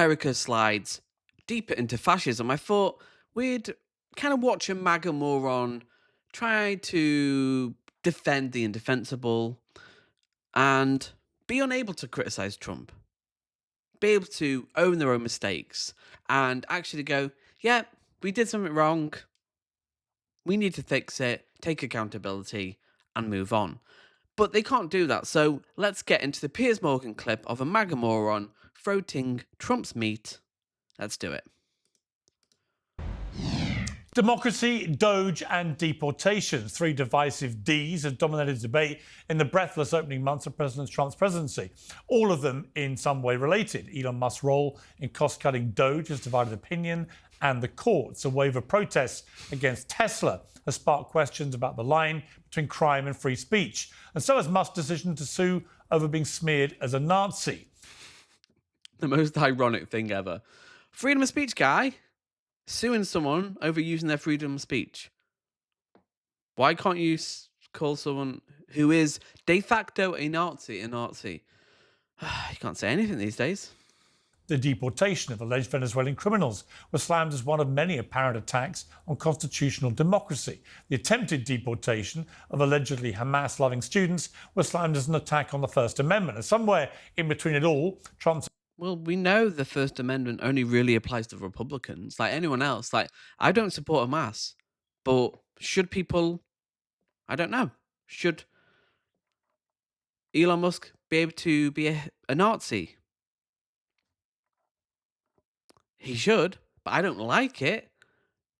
America slides deeper into fascism, I thought we'd kind of watch a MAGA moron try to defend the indefensible and be unable to criticize Trump, be able to own their own mistakes and actually go, yeah, we did something wrong. We need to fix it, take accountability, and move on. But they can't do that. So let's get into the Piers Morgan clip of a MAGA moron throating Trump's meat. Let's do it. Democracy, Doge and deportations. Three divisive Ds have dominated debate in the breathless opening months of President Trump's presidency. All of them in some way related. Elon Musk's role in cost-cutting Doge has divided opinion and the courts. A wave of protests against Tesla has sparked questions about the line between crime and free speech. And so has Musk's decision to sue over being smeared as a Nazi. The most ironic thing ever. Freedom of speech guy suing someone over using their freedom of speech. Why can't you call someone who is de facto a Nazi a Nazi? You can't say anything these days. The deportation of alleged Venezuelan criminals was slammed as one of many apparent attacks on constitutional democracy. The attempted deportation of allegedly Hamas-loving students was slammed as an attack on the First Amendment. And somewhere in between it all, Trump's... Well, we know the First Amendment only really applies to Republicans. Like anyone else, like I don't support Hamas, but should people, I don't know, should Elon Musk be able to be a Nazi? He should, but I don't like it.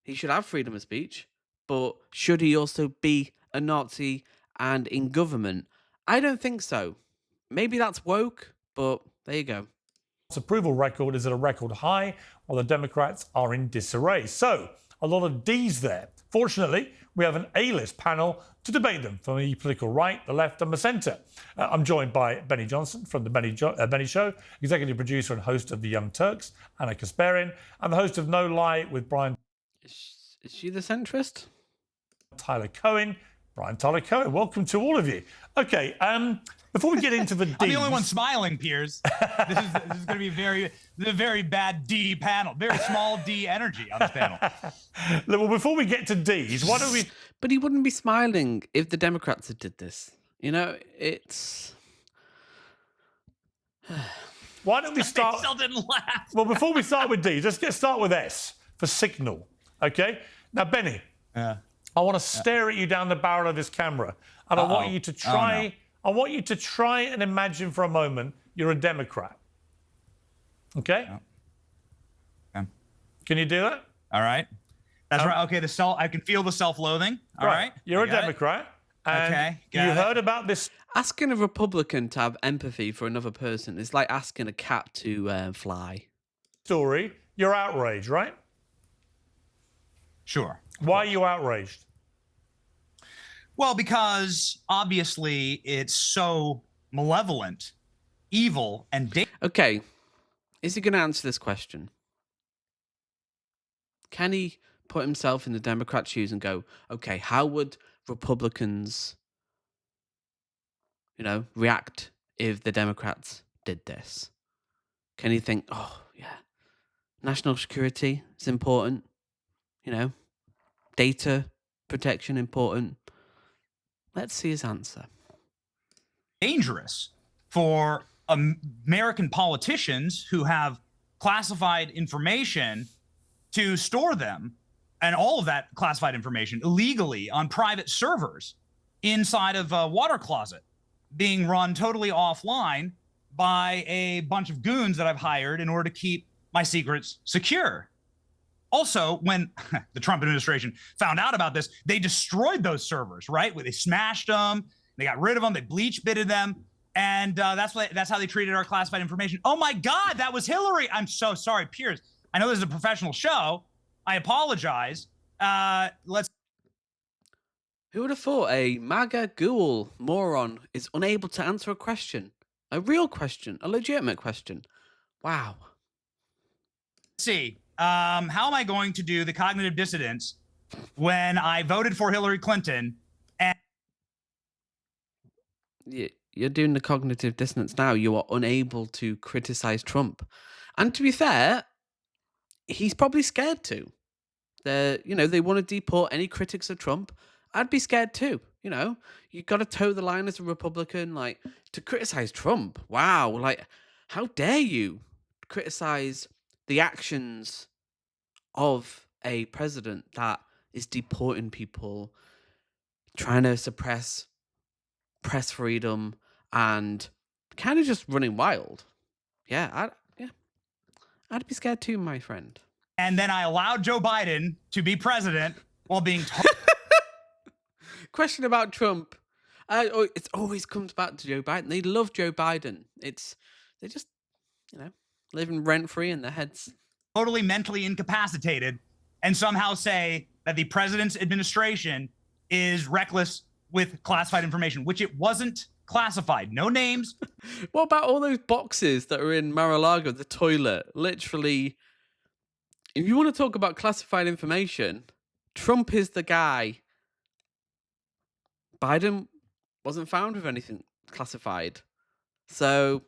He should have freedom of speech, but should he also be a Nazi and in government? I don't think so. Maybe that's woke, but there you go. Approval record is at a record high, while the Democrats are in disarray. So, a lot of Ds there. Fortunately, we have an A-list panel to debate them from the political right, the left and the centre. I'm joined by Benny Johnson from The Benny Show, executive producer and host of The Young Turks, Anna Kasparian, and the host of No Lie with Brian... Is she the centrist? Tyler Cohen. Brian Tyler Cohen, welcome to all of you. Okay, before we get into the Ds... I'm the only one smiling, Piers. This is going to be a very bad D panel. Very small D energy on this panel. Well, before we get to Ds, why don't we... But he wouldn't be smiling if the Democrats had did this. You know, it's... Why don't we start... I still didn't laugh. Well, before we start with Ds, let's start with S for signal, okay? Now, Benny, I want to stare at you down the barrel of this camera, and I want you to try... I want you to try and imagine for a moment you're a Democrat. Okay? Okay. Can you do that? All right. That's right. Okay, I can feel the self-loathing. All right. You're a Democrat. And you heard about this... Asking a Republican to have empathy for another person is like asking a cat to fly. ...story. You're outraged, right? Sure. Why are you outraged? Well, because obviously it's so malevolent, evil, and dangerous. Okay, is he going to answer this question? Can he put himself in the Democrat shoes and go, okay, how would Republicans, react if the Democrats did this? Can he think, oh, yeah, national security is important, data protection important? Let's see his answer. Dangerous for American politicians who have classified information to store them, and all of that classified information illegally on private servers inside of a water closet, being run totally offline by a bunch of goons that I've hired in order to keep my secrets secure. Also, when the Trump administration found out about this, they destroyed those servers, right? They smashed them, they got rid of them, they bleach bitted them, and that's how they treated our classified information. Oh my God, that was Hillary. I'm so sorry, Piers. I know this is a professional show. I apologize. Who would have thought a MAGA ghoul moron is unable to answer a question? A real question, a legitimate question. Wow. Let's see. How am I going to do the cognitive dissonance when I voted for Hillary Clinton? And You're doing the cognitive dissonance now. You are unable to criticize Trump. And to be fair, he's probably scared too. They want to deport any critics of Trump. I'd be scared too. You got to toe the line as a Republican, like to criticize Trump. Wow, like how dare you criticize the actions of a president that is deporting people, trying to suppress press freedom, and kind of just running wild. I'd be scared too, my friend. And then I allowed Joe Biden to be president while being Question about Trump. It always comes back to Joe Biden. They love Joe Biden. They just, living rent free in their heads. totally mentally incapacitated and somehow say that the president's administration is reckless with classified information, which it wasn't classified. No names. What about all those boxes that are in Mar-a-Lago, the toilet? Literally, if you want to talk about classified information, Trump is the guy. Biden wasn't found with anything classified. So,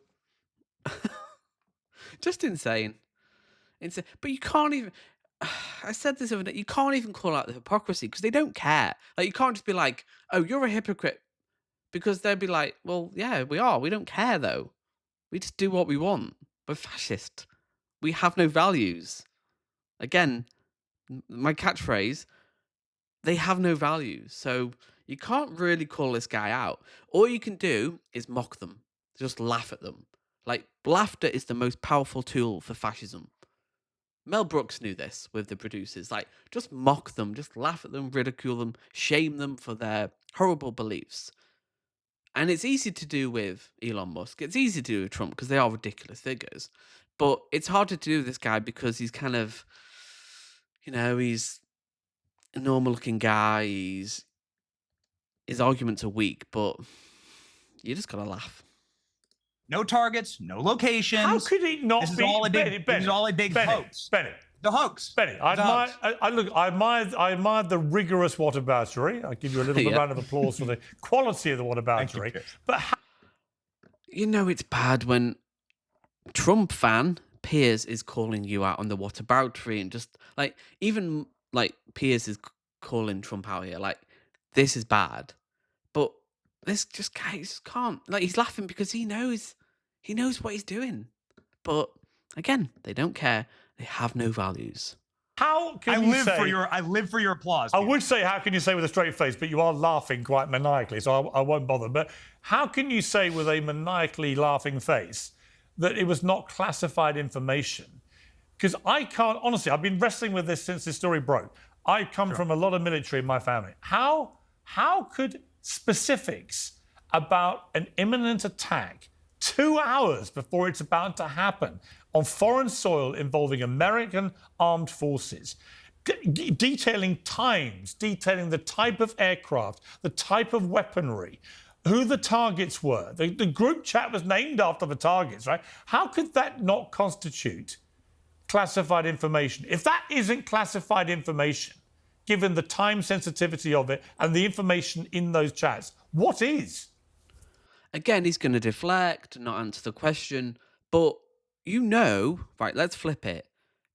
just insane. But you can't even... I said this over there. You can't even call out the hypocrisy because they don't care. Like, you can't just be like, oh, you're a hypocrite. Because they'd be like, well, yeah, we are. We don't care, though. We just do what we want. We're fascist. We have no values. Again, my catchphrase, they have no values. So you can't really call this guy out. All you can do is mock them. Just laugh at them. Like, laughter is the most powerful tool for fascism. Mel Brooks knew this with the producers. Like, just mock them, just laugh at them, ridicule them, shame them for their horrible beliefs. And it's easy to do with Elon Musk. It's easy to do with Trump because they are ridiculous figures. But it's harder to do with this guy because he's kind of, he's a normal-looking guy. His arguments are weak, but you just gotta laugh. No targets, no locations. How could it not This is be? all a big, this is all a big hoax. Benny. The hoax. Benny, I admire the rigorous whataboutery. I give you a little round of applause for the quality of the whataboutery. But it's bad when Trump fan Piers is calling you out on the whataboutery, and just like even like Piers is calling Trump out here. Like, this is bad, but this guy just can't. Like, he's laughing because he knows what he's doing. But again, they don't care. They have no values. How can you say... I live for your applause. I would say, how can you say with a straight face, but you are laughing quite maniacally, so I won't bother. But how can you say with a maniacally laughing face that it was not classified information? Because I can't... Honestly, I've been wrestling with this since this story broke. I come from a lot of military in my family. How could specifics about an imminent attack 2 hours before it's about to happen on foreign soil involving American armed forces, detailing times, detailing the type of aircraft, the type of weaponry, who the targets were. The group chat was named after the targets, right? How could that not constitute classified information? If that isn't classified information, given the time sensitivity of it and the information in those chats, what is? Again, he's going to deflect, not answer the question, but right, let's flip it.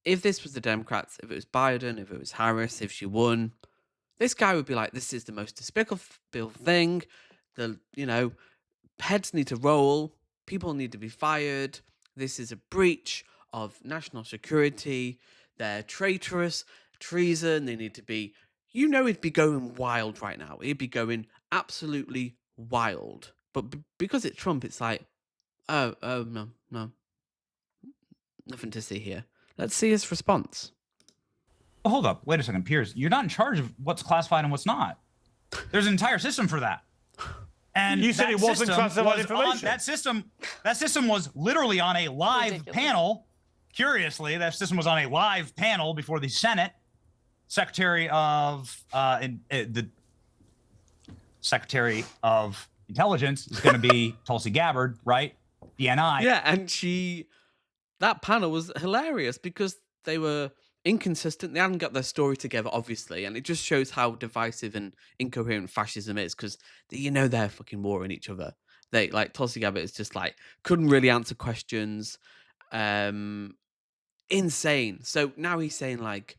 If this was the Democrats, if it was Biden, if it was Harris, if she won, this guy would be like, this is the most despicable thing. Heads need to roll. People need to be fired. This is a breach of national security. They're traitorous, treason. They need to be, he'd be going wild right now. He'd be going absolutely wild. But because it's Trump, it's like, oh, no. Nothing to see here. Let's see his response. Well, hold up. Wait a second, Piers. You're not in charge of what's classified and what's not. There's an entire system for that. And you said it wasn't classified information. That system was literally on a live panel. Curiously, that system was on a live panel before the Senate. Secretary of the Secretary of Intelligence is going to be Tulsi Gabbard, right? DNI. Yeah, and that panel was hilarious because they were inconsistent. They hadn't got their story together, obviously, and it just shows how divisive and incoherent fascism is because they're fucking warring each other. They like Tulsi Gabbard is just like couldn't really answer questions. insane. So now he's saying like,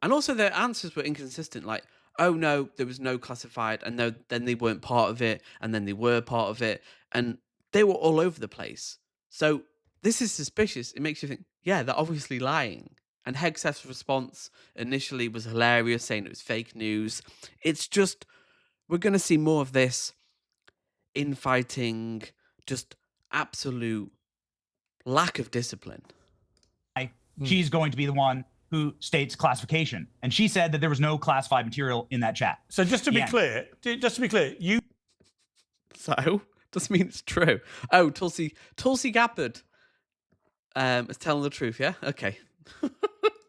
and also their answers were inconsistent. Like, oh no, there was no classified, and no, then they weren't part of it, and then they were part of it, and they were all over the place. So this is suspicious. It makes you think, yeah, they're obviously lying. And Hegseth's response initially was hilarious, saying it was fake news. It's just, we're going to see more of this infighting, just absolute lack of discipline. She's going to be the one who states classification. And she said that there was no classified material in that chat. So just to be clear, you... So, doesn't mean it's true. Oh, Tulsi Gabbard is telling the truth, yeah? Okay.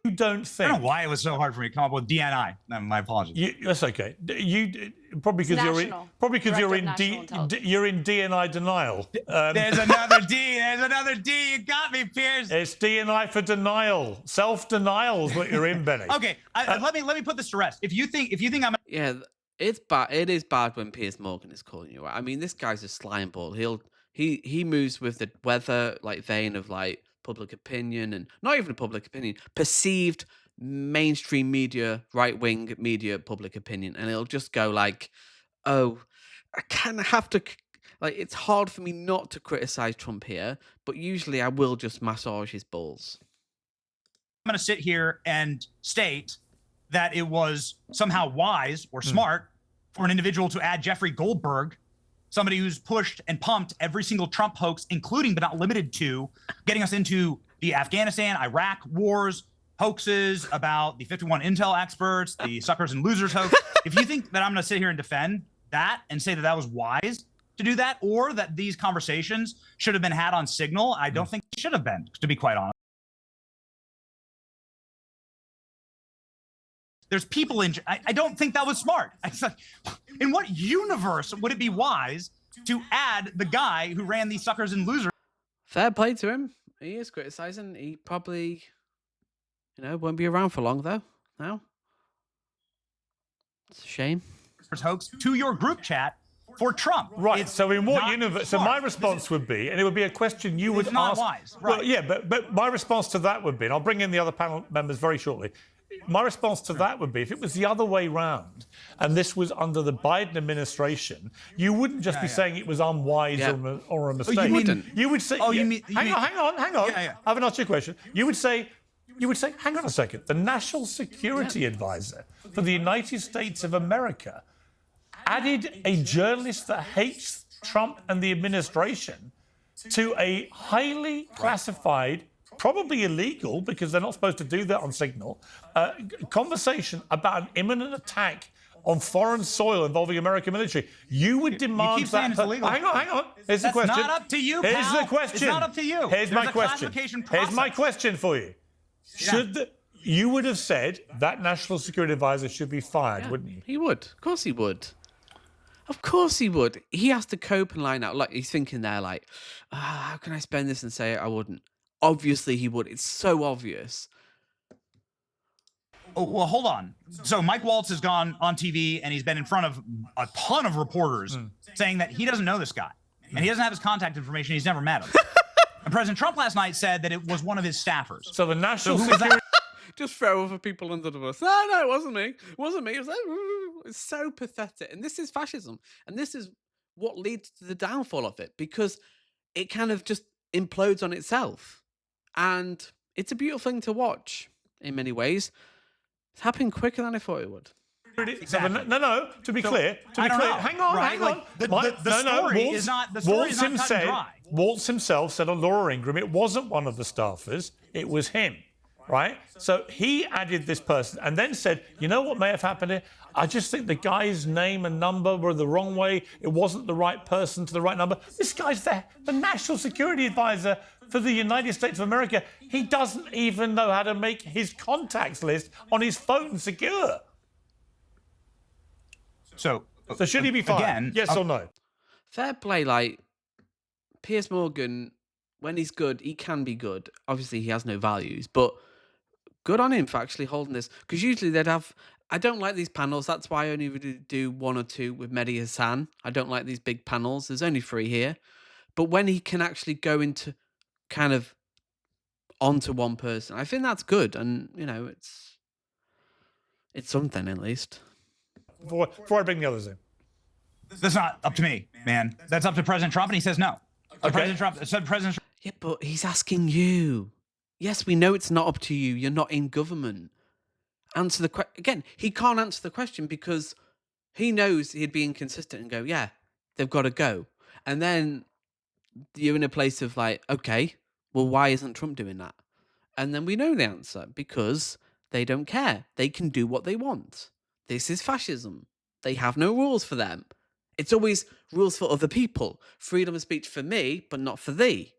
You don't think... I don't know why it was so hard for me to come up with DNI. My apologies. That's okay. You probably because you're in DNI denial. There's another D. There's another D. You got me, Piers. It's DNI for denial. Self-denial is what you're in, Benny. Okay, let me put this to rest. If you think yeah, it's bad. It is bad when Piers Morgan is calling you out. I mean, this guy's a slime ball. He moves with the weather like vein of like public opinion, and not even public opinion, perceived mainstream media, right-wing media public opinion, and it'll just go like, oh, I kind of have to, like, it's hard for me not to criticize Trump here, but usually I will just massage his balls. I'm going to sit here and state that it was somehow wise or smart for an individual to add Jeffrey Goldberg, somebody who's pushed and pumped every single Trump hoax, including but not limited to getting us into the Afghanistan, Iraq wars, hoaxes about the 51 intel experts, the suckers and losers hoax. If you think that I'm going to sit here and defend that and say that that was wise to do that, or that these conversations should have been had on Signal, I don't think they should have been, to be quite honest. There's people in. I don't think that was smart. Like, in what universe would it be wise to add the guy who ran these suckers and losers? Fair play to him. He is criticizing. He probably, won't be around for long though. Now, it's a shame. Hoax to your group chat for Trump. Right. So in what universe? So my response would be, and it would be a question you would ask. Not wise. Right. Well, yeah, but my response to that would be, and I'll bring in the other panel members very shortly. My response to that would be, if it was the other way round, and this was under the Biden administration, you wouldn't just be saying it was unwise or a mistake. You wouldn't. You would say, hang on. I haven't asked you a question. You would say, hang on a second. The National Security Advisor for the United States of America added a journalist that hates Trump and the administration to a highly classified, probably illegal, because they're not supposed to do that on Signal, conversation about an imminent attack on foreign soil involving American military. You would demand you keep saying it's illegal. Hang on. Here's the question. That's not up to you, pal. Here's the question. It's not up to you. Here's my question. Here's my question for you. You would have said that National Security Advisor should be fired, wouldn't you? He would. Of course he would. Of course he would. He has to cope and line out. Like, he's thinking there, like, how can I spend this and say I wouldn't? Obviously he would. It's so obvious. Oh, well, hold on. So Mike Waltz has gone on TV and he's been in front of a ton of reporters saying that he doesn't know this guy and he doesn't have his contact information. He's never met him. And President Trump last night said that it was one of his staffers. So the National Security... Just throw other people under the bus. No, it wasn't me. It wasn't me. It was like, it's so pathetic. And this is fascism. And this is what leads to the downfall of it, because it kind of just implodes on itself. And it's a beautiful thing to watch in many ways. It's happening quicker than I thought it would. Exactly. No. To be clear. Hang on. Like, the story is not cut and dry. Waltz himself said on Laura Ingraham it wasn't one of the staffers. It was him. Right? So he added this person and then said, you know what may have happened here? I just think the guy's name and number were the wrong way. It wasn't the right person to the right number. This guy's the National Security Advisor for the United States of America. He doesn't even know how to make his contacts list on his phone secure. So should he be fired? Again, yes or no? Fair play. Like, Piers Morgan, when he's good, he can be good. Obviously, he has no values, but good on him for actually holding this. Because usually they'd have... I don't like these panels. That's why I only really do one or two with Mehdi Hassan. I don't like these big panels. There's only 3 here. But when he can actually go into kind of onto one person. I think that's good, and you know, it's something at least. Before I bring the others in. That's not up to me, man. That's up to President Trump, and he says no. So Okay. President Trump. Yeah, but he's asking you. Yes, we know it's not up to you. You're not in government. Answer the question. Again, he can't answer the question because he knows he'd be inconsistent and go, yeah, they've got to go. And then you're in a place of like, okay, well, why isn't Trump doing that? And then we know the answer because they don't care. They can do what they want. This is fascism. They have no rules for them. It's always rules for other people. Freedom of speech for me, but not for thee.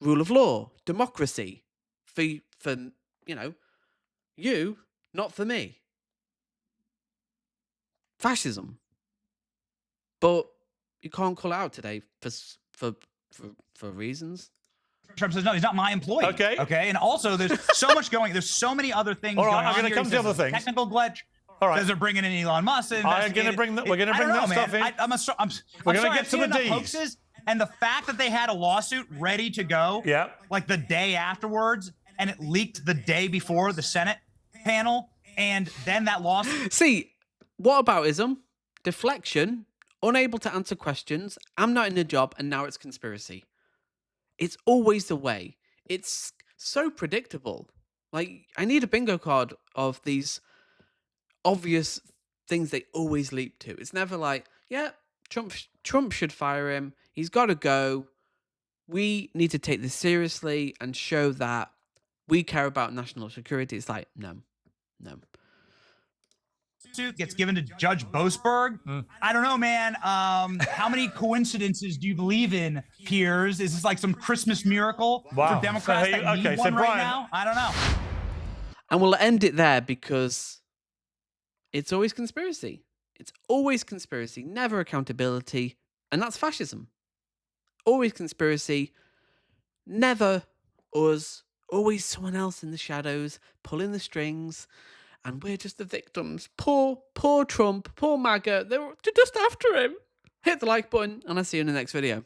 Rule of law, democracy, for you know, you, not for me. Fascism. But you can't call it out today for reasons. Trump says no, he's not my employee. Okay. Okay. And also, there's so much going. There's so many other things. All right, going I'm on gonna here. come He to says other it's a things. Technical glitch. All right. Says they're bringing in Elon Musk. To We're going to bring that stuff in. We're gonna get to the Ds. Hoaxes, and the fact that they had a lawsuit ready to go, Yeah. like the day afterwards, and it leaked the day before the Senate panel, and then that lawsuit. See, whataboutism, deflection, unable to answer questions, I'm not in a job, and now it's conspiracy. It's always the way. It's so predictable. Like, I need a bingo card of these obvious things they always leap to. It's never like, yeah, Trump should fire him. He's got to go. We need to take this seriously and show that we care about national security. It's like, no. Gets given to Judge Boasberg. I don't know, man. How many coincidences do you believe in, Piers? Is this like some Christmas miracle Wow. for Democrats So, that need okay, so one right Brian- now? I don't know. And we'll end it there because it's always conspiracy. It's always conspiracy, never accountability. And that's fascism. Always conspiracy, never us, always someone else in the shadows, pulling the strings. And we're just the victims. Poor Trump, poor MAGA. They're just after him. Hit the like button, and I'll see you in the next video.